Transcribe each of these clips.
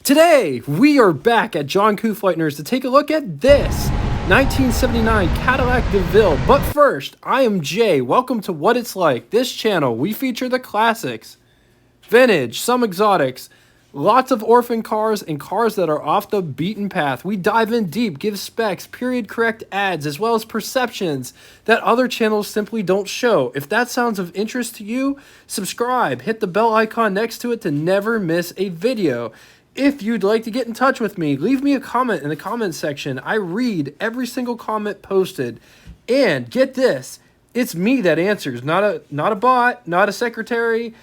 Today, we are back at John Coupe Flightners to take a look at this 1979 Cadillac DeVille. But first, I am Jay. Welcome to What It's Like. This channel, we feature the classics, vintage, some exotics, lots of orphan cars, and cars that are off the beaten path. We dive in deep, give specs, period correct ads, as well as perceptions that other channels simply don't show. If that sounds of interest to you, subscribe, hit the bell icon next to it to never miss a video. If you'd like to get in touch with me, leave me a comment in the comment section. I read every single comment posted. And get this, it's me that answers, not a bot, not a secretary,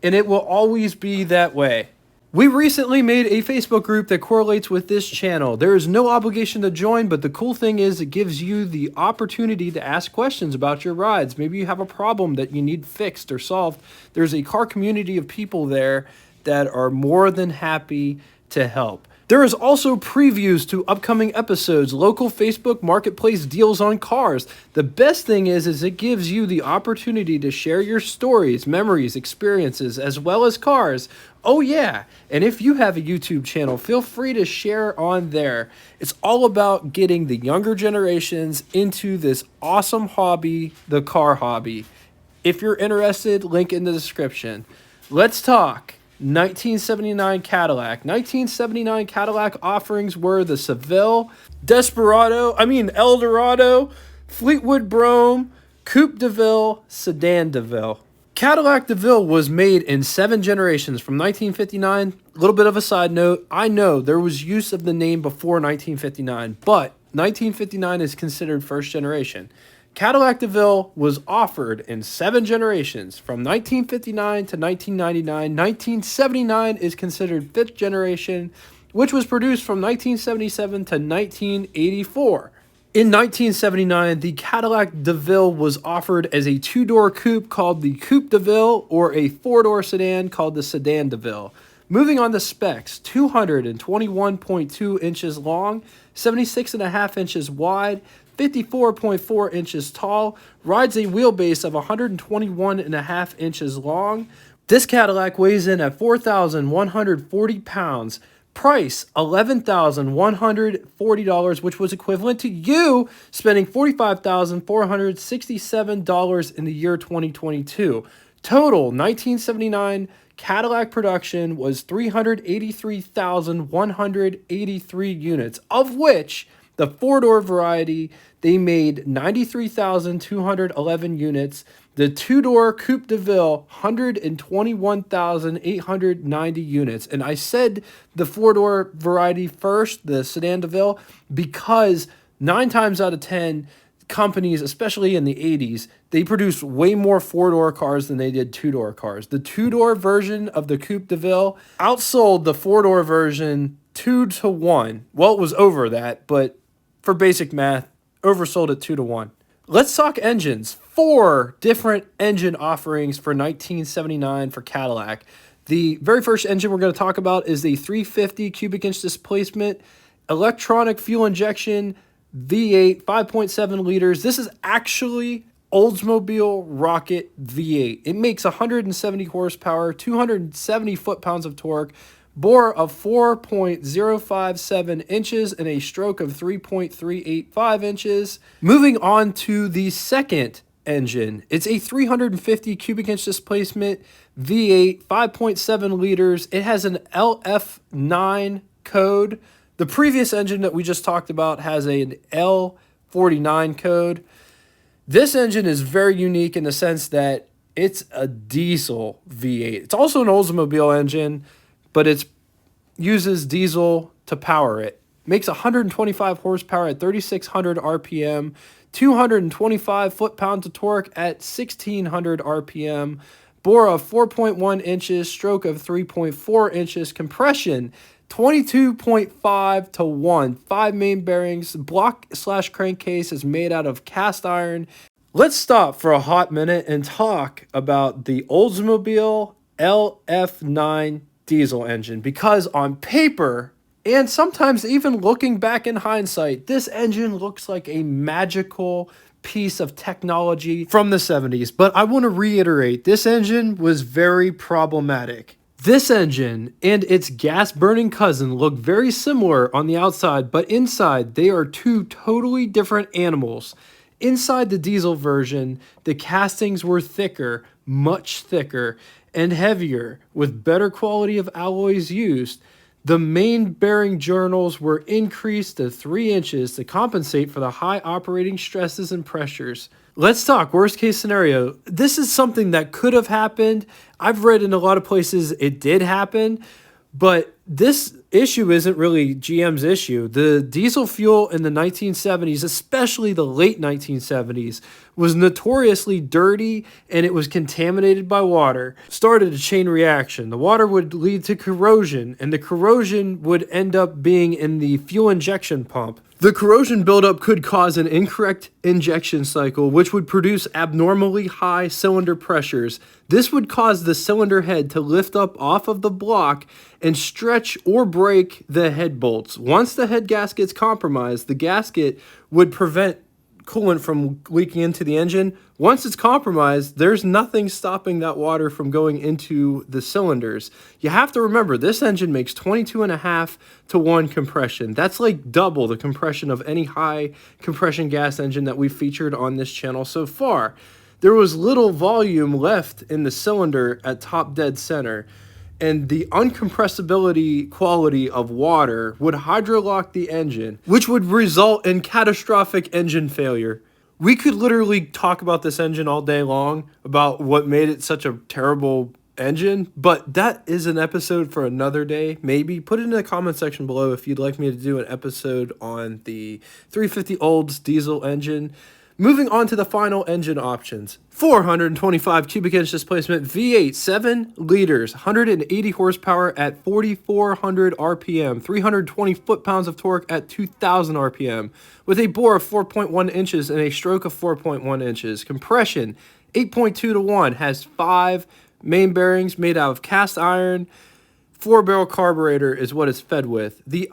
and it will always be that way. We recently made a Facebook group that correlates with this channel. There is no obligation to join, but the cool thing is it gives you the opportunity to ask questions about your rides. Maybe you have a problem that you need fixed or solved. There's a car community of people there that are more than happy to help. There is also previews to upcoming episodes, local Facebook marketplace deals on cars. The best thing is it gives you the opportunity to share your stories, memories, experiences, as well as cars. Oh yeah, and if you have a YouTube channel, feel free to share on there. It's all about getting the younger generations into this awesome hobby, the car hobby. If you're interested, link in the description. Let's talk 1979 Cadillac. 1979 Cadillac offerings were the Seville, Eldorado, Fleetwood Brougham, Coupe DeVille, Sedan DeVille. Cadillac DeVille was made in 7 generations from 1959. A little bit of a side note, I know there was use of the name before 1959, but 1959 is considered first generation. Cadillac DeVille was offered in 7 generations from 1959 to 1999. 1979 is considered 5th generation, which was produced from 1977 to 1984. In 1979, the Cadillac DeVille was offered as a 2-door coupe called the Coupe DeVille or a 4-door sedan called the Sedan DeVille. Moving on to specs, 221.2 inches long, 76.5 inches wide, 54.4 inches tall, rides a wheelbase of 121.5 inches long. This Cadillac weighs in at 4,140 pounds. Price, $11,140, which was equivalent to you spending $45,467 in the year 2022. Total 1979 Cadillac production was 383,183 units, of which the 4-door variety, they made 93,211 units. The 2-door Coupe DeVille, 121,890 units. And I said the 4-door variety first, the Sedan DeVille, because 9 times out of 10, companies, especially in the 80s, they produced way more 4-door cars than they did 2-door cars. The 2-door version of the Coupe DeVille outsold the 4-door version 2-to-1. Well, it was over that, but for basic math, oversold it 2-to-1. Let's talk engines. 4 different engine offerings for 1979 for Cadillac. The very first engine we're going to talk about is the 350 cubic inch displacement electronic fuel injection V8 5.7 liters. This is actually Oldsmobile Rocket V8. It makes 170 horsepower, 270 foot-pounds of torque, bore of 4.057 inches and a stroke of 3.385 inches. Moving on to the second engine. It's a 350 cubic inch displacement V8, 5.7 liters. It has an LF9 code. The previous engine that we just talked about has an L49 code. This engine is very unique in the sense that it's a diesel V8. It's also an Oldsmobile engine, but it uses diesel to power it. Makes 125 horsepower at 3,600 RPM, 225 foot-pounds of torque at 1,600 RPM, bore of 4.1 inches, stroke of 3.4 inches, compression 22.5 to 1, 5 main bearings, block/crankcase is made out of cast iron. Let's stop for a hot minute and talk about the Oldsmobile LF9 diesel engine, because on paper, and sometimes even looking back in hindsight, this engine looks like a magical piece of technology from the 70s. But I want to reiterate, this engine was very problematic. This engine and its gas-burning cousin look very similar on the outside, but inside they are two totally different animals. Inside the diesel version, the castings were thicker, much thicker, and heavier, with better quality of alloys used. The main bearing journals were increased to 3 inches to compensate for the high operating stresses and pressures. Let's talk worst case scenario. This is something that could have happened. I've read in a lot of places it did happen, but this issue isn't really GM's issue. The diesel fuel in the 1970s, especially the late 1970s, was notoriously dirty and it was contaminated by water. Started a chain reaction. The water would lead to corrosion, and the corrosion would end up being in the fuel injection pump. The corrosion buildup could cause an incorrect injection cycle, which would produce abnormally high cylinder pressures. This would cause the cylinder head to lift up off of the block and stretch or break the head bolts. Once the head gasket's compromised, the gasket would prevent coolant from leaking into the engine. Once it's compromised, there's nothing stopping that water from going into the cylinders. You have to remember, this engine makes 22.5 to 1 compression. That's like double the compression of any high compression gas engine that we've featured on this channel so far. There was little volume left in the cylinder at top dead center, and the uncompressibility quality of water would hydrolock the engine, which would result in catastrophic engine failure. We could literally talk about this engine all day long, about what made it such a terrible engine, but that is an episode for another day. Maybe put it in the comment section below if you'd like me to do an episode on the 350 Olds diesel engine. Moving on to the final engine options. 425 cubic inch displacement V8, 7 liters, 180 horsepower at 4,400 RPM, 320 foot-pounds of torque at 2,000 RPM, with a bore of 4.1 inches and a stroke of 4.1 inches. Compression, 8.2 to 1, has 5 main bearings made out of cast iron. 4-barrel carburetor is what it's fed with. The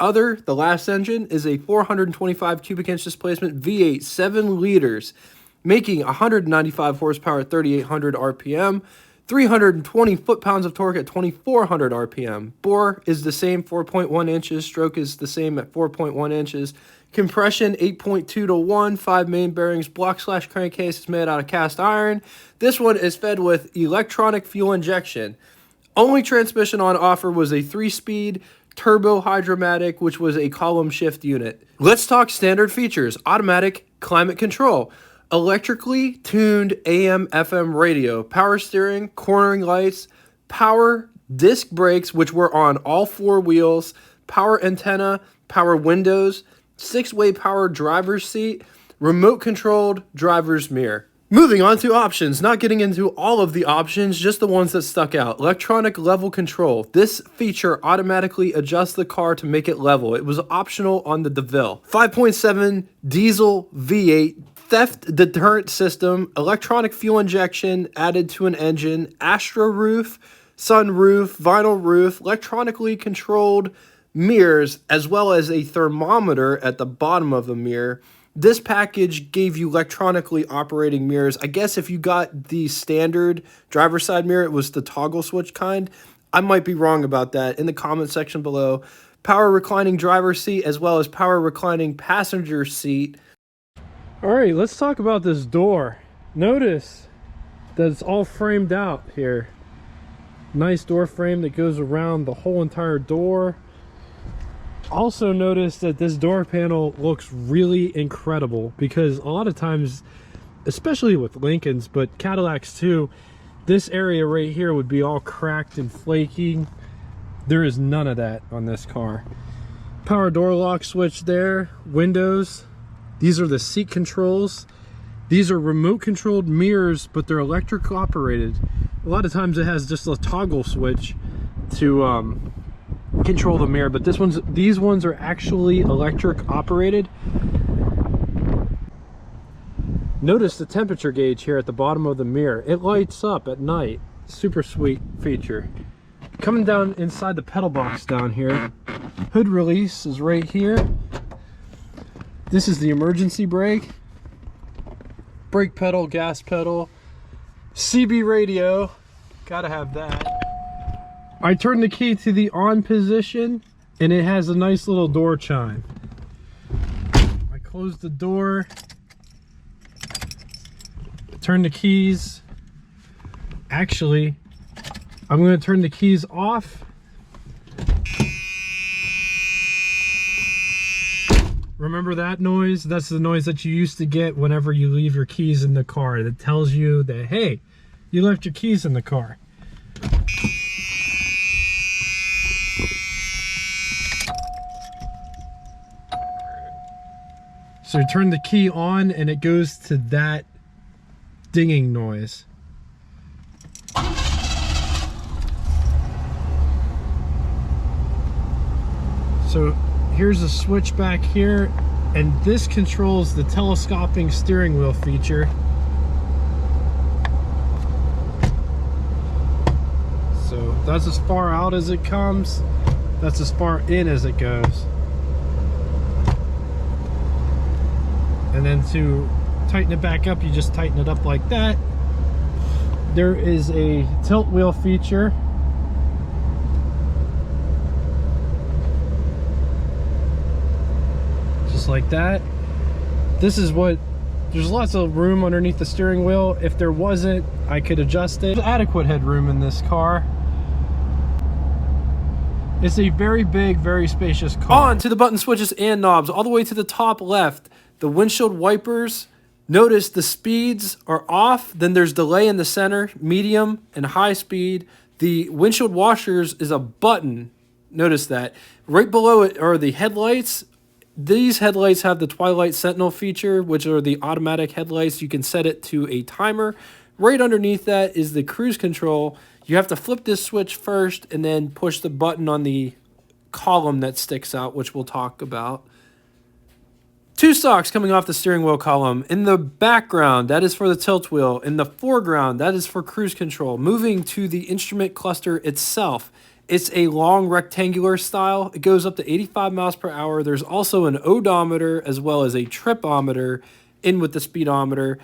last engine, is a 425 cubic inch displacement V8, 7 liters, making 195 horsepower at 3,800 RPM, 320 foot-pounds of torque at 2,400 RPM. Bore is the same, 4.1 inches. Stroke is the same at 4.1 inches. Compression, 8.2 to 1, 5 main bearings. Block/crankcase is made out of cast iron. This one is fed with electronic fuel injection. Only transmission on offer was a 3-speed turbo hydromatic, which was a column shift unit. Let's talk standard features. Automatic climate control, electrically tuned AM/FM radio, power steering, cornering lights, power disc brakes, which were on all 4 wheels, power antenna, power windows, 6-way power driver's seat, remote controlled driver's mirror. Moving on to options, not getting into all of the options, just the ones that stuck out. Electronic level control. This feature automatically adjusts the car to make it level. It was optional on the DeVille. 5.7 diesel V8, theft deterrent system, electronic fuel injection added to an engine, Astro roof, sunroof, vinyl roof, electronically controlled mirrors, as well as a thermometer at the bottom of the mirror. This package gave you electronically operating mirrors. I guess if you got the standard driver's side mirror, it was the toggle switch kind. I might be wrong about that. In the comment section below. Power reclining driver's seat, as well as power reclining passenger seat. All right, let's talk about this door. Notice that it's all framed out here. Nice door frame that goes around the whole entire door. Also notice that this door panel looks really incredible, because a lot of times, especially with Lincolns, but Cadillacs too, this area right here would be all cracked and flaky. There is none of that on this car. Power door lock switch there, windows. These are the seat controls. These are remote controlled mirrors, but they're electric operated. A lot of times it has just a toggle switch to control the mirror, but these ones are actually electric operated. Notice the temperature gauge here at the bottom of the mirror. It lights up at night. Super sweet feature. Coming down inside the pedal box down here, hood release is right here. This is the emergency brake pedal, gas pedal, CB radio, gotta have that. I turn the key to the on position and it has a nice little door chime. I close the door, turn the keys. Actually, I'm going to turn the keys off. Remember that noise? That's the noise that you used to get whenever you leave your keys in the car. That tells you that, hey, you left your keys in the car. So turn the key on and it goes to that dinging noise. So here's a switch back here, and this controls the telescoping steering wheel feature. So that's as far out as it comes. That's as far in as it goes. And then to tighten it back up, you just tighten it up like that. There is a tilt wheel feature. Just like that. This is what, there's lots of room underneath the steering wheel. If there wasn't, I could adjust it. There's adequate headroom in this car. It's a very big, very spacious car. On to the button switches and knobs, all the way to the top left. The windshield wipers, notice the speeds are off, then there's delay in the center, medium and high speed. The windshield washers is a button, notice that. Right below it are the headlights. These headlights have the Twilight Sentinel feature, which are the automatic headlights. You can set it to a timer. Right underneath that is the cruise control. You have to flip this switch first and then push the button on the column that sticks out, which we'll talk about. Two stalks coming off the steering wheel column. In the background, that is for the tilt wheel. In the foreground, that is for cruise control. Moving to the instrument cluster itself, it's a long rectangular style. It goes up to 85 miles per hour. There's also an odometer as well as a tripometer in with the speedometer.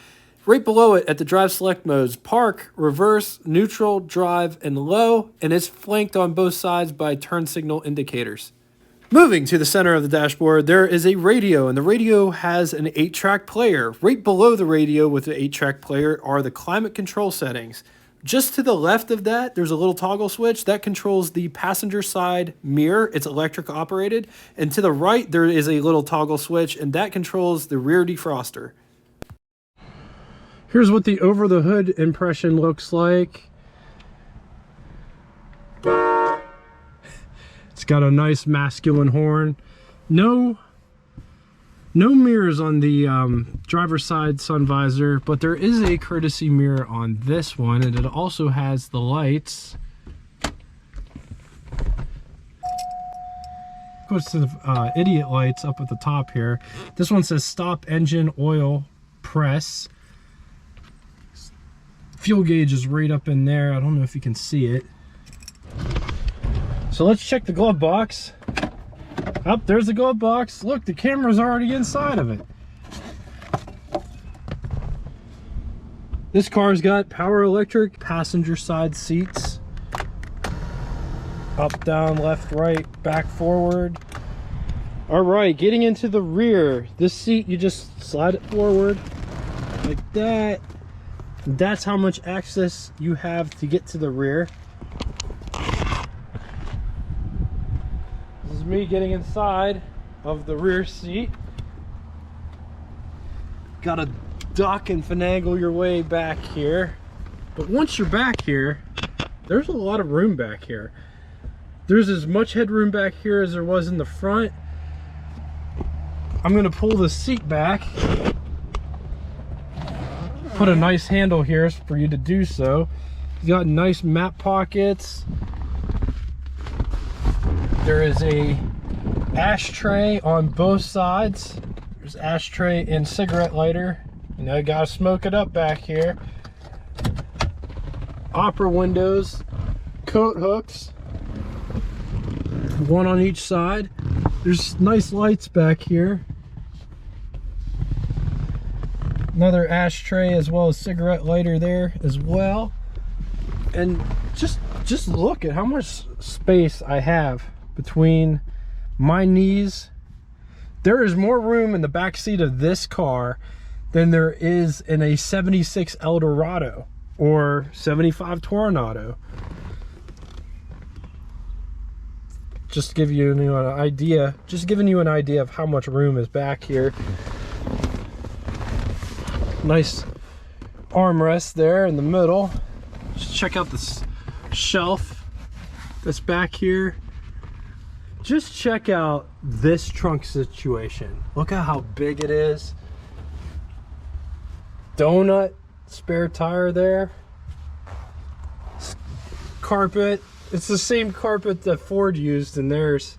Right below it at the drive select modes, park, reverse, neutral, drive, and low, and it's flanked on both sides by turn signal indicators. Moving to the center of the dashboard, there is a radio, and the radio has an 8-track player. Right below the radio with the 8-track player are the climate control settings. Just to the left of that, there's a little toggle switch that controls the passenger side mirror. It's electric operated. And to the right, there is a little toggle switch, and that controls the rear defroster. Here's what the over the hood impression looks like. It's got a nice masculine horn. No mirrors on the driver's side sun visor, but there is a courtesy mirror on this one, and it also has the lights. Goes to the idiot lights up at the top here. This one says stop engine oil press. Fuel gauge is right up in there. I don't know if you can see it. So let's check the glove box. Oh, there's the glove box. Look, the camera's already inside of it. This car's got power electric passenger side seats. Up, down, left, right, back, forward. All right, getting into the rear. This seat, you just slide it forward like that. That's how much access you have to get to the rear. This is me getting inside of the rear seat. Gotta duck and finagle your way back here. But once you're back here, there's a lot of room back here. There's as much headroom back here as there was in the front. I'm gonna pull the seat back. Put a nice handle here for you to do so. You got nice map pockets. There is a ashtray on both sides. There's ashtray and cigarette lighter. You know, gotta smoke it up back here. Opera windows, coat hooks, one on each side. There's nice lights back here. Another ashtray as well as cigarette lighter there as well. And just look at how much space I have between my knees. There is more room in the back seat of this car than there is in a 76 Eldorado or 75 Toronado. Just to give you an idea, giving you an idea of how much room is back here. Nice armrest there in the middle. Just check out this shelf that's back here. Just check out this trunk situation. Look at how big it is. Donut spare tire there. Carpet. It's the same carpet that Ford used in theirs.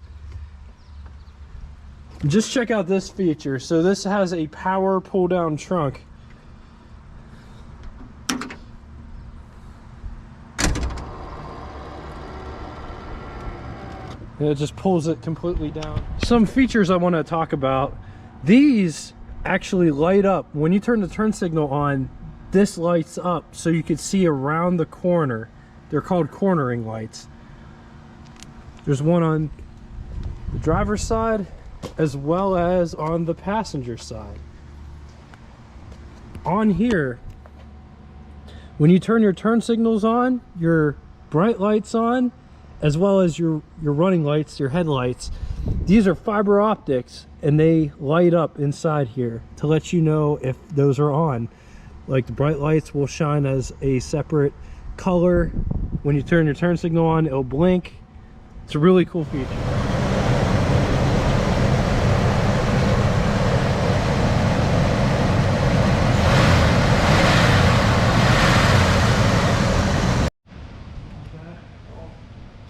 Just check out this feature. So this has a power pull down trunk. And it just pulls it completely down. Some features I want to talk about. These actually light up. When you turn the turn signal on, this lights up so you can see around the corner. They're called cornering lights. There's one on the driver's side as well as on the passenger side. On here, when you turn your turn signals on, your bright lights on, as well as your running lights, your headlights, these are fiber optics and they light up inside here to let you know if those are on. Like the bright lights will shine as a separate color. When you turn your turn signal on, it'll blink. It's a really cool feature.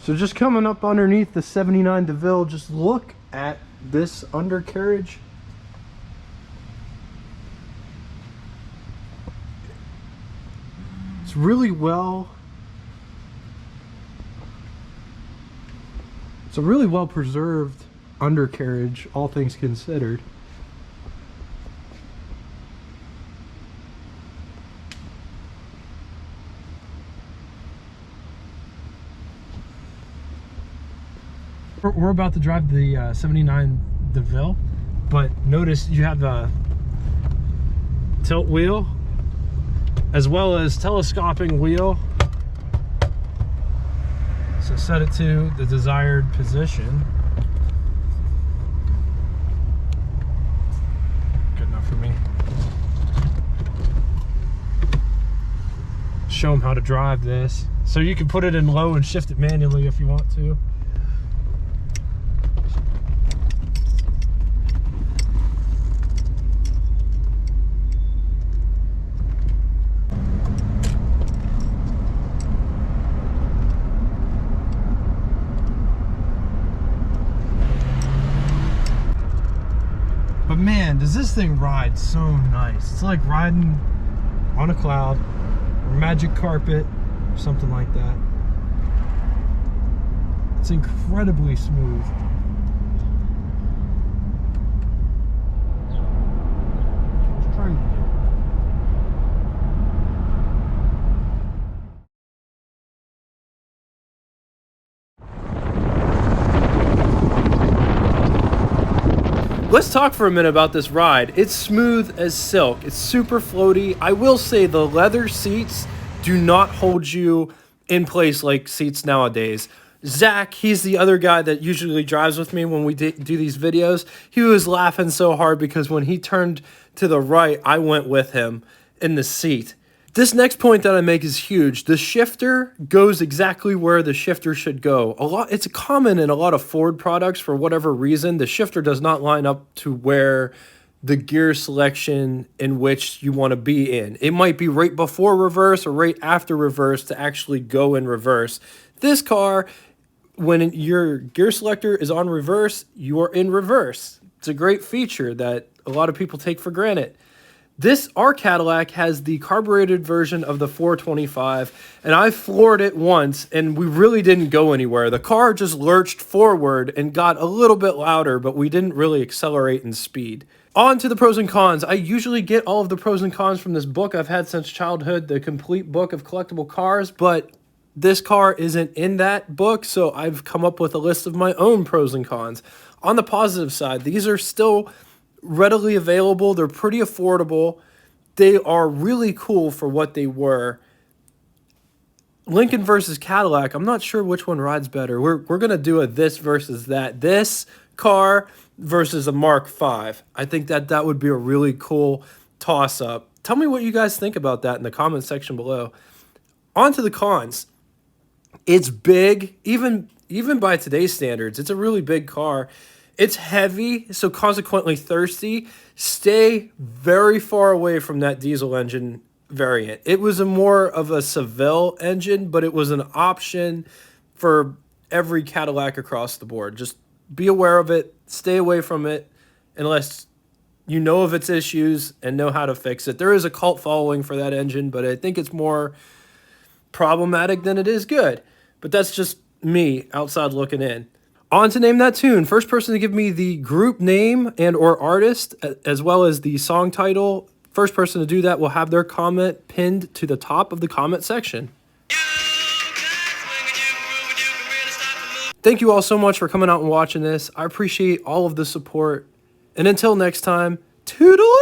So just coming up underneath the 79 DeVille, just look at this undercarriage. It's really well. It's a really well preserved undercarriage, all things considered. We're about to drive the 79 DeVille, but notice you have the tilt wheel as well as telescoping wheel. So set it to the desired position. Good enough for me. Show them how to drive this. So you can put it in low and shift it manually if you want to. But man, does this thing ride so nice. It's like riding on a cloud or magic carpet or something like that. It's incredibly smooth. Let's talk for a minute about this ride. It's smooth as silk. It's super floaty. I will say the leather seats do not hold you in place like seats nowadays. Zach, he's the other guy that usually drives with me when we do these videos. He was laughing so hard because when he turned to the right, I went with him in the seat. This next point that I make is huge. The shifter goes exactly where the shifter should go. It's common in a lot of Ford products for whatever reason. The shifter does not line up to where the gear selection in which you want to be in. It might be right before reverse or right after reverse to actually go in reverse. This car, when your gear selector is on reverse, you are in reverse. It's a great feature that a lot of people take for granted. Our Cadillac has the carbureted version of the 425, and I floored it once, and we really didn't go anywhere. The car just lurched forward and got a little bit louder, but we didn't really accelerate in speed. On to the pros and cons. I usually get all of the pros and cons from this book I've had since childhood, the complete book of collectible cars, but This car isn't in that book, so I've come up with a list of my own pros and cons. On the positive side, these are still readily available. They're pretty affordable. They are really cool for what they were. Lincoln versus Cadillac, I'm not sure which one rides better. We're going to do a this versus that. This car versus a Mark V. I think that would be a really cool toss-up. Tell me what you guys think about that in the comment section below. On to the cons. It's big, even by today's standards. It's a really big car. It's heavy, so consequently thirsty. Stay very far away from that diesel engine variant. It was a more of a Seville engine, but it was an option for every Cadillac across the board. Just be aware of it. Stay away from it unless you know of its issues and know how to fix it. There is a cult following for that engine, but I think it's more problematic than it is good. But that's just me outside looking in. On to Name That Tune. First person to give me the group name and or artist, as well as the song title. First person to do that will have their comment pinned to the top of the comment section. Thank you all so much for coming out and watching this. I appreciate all of the support. And until next time, toodle!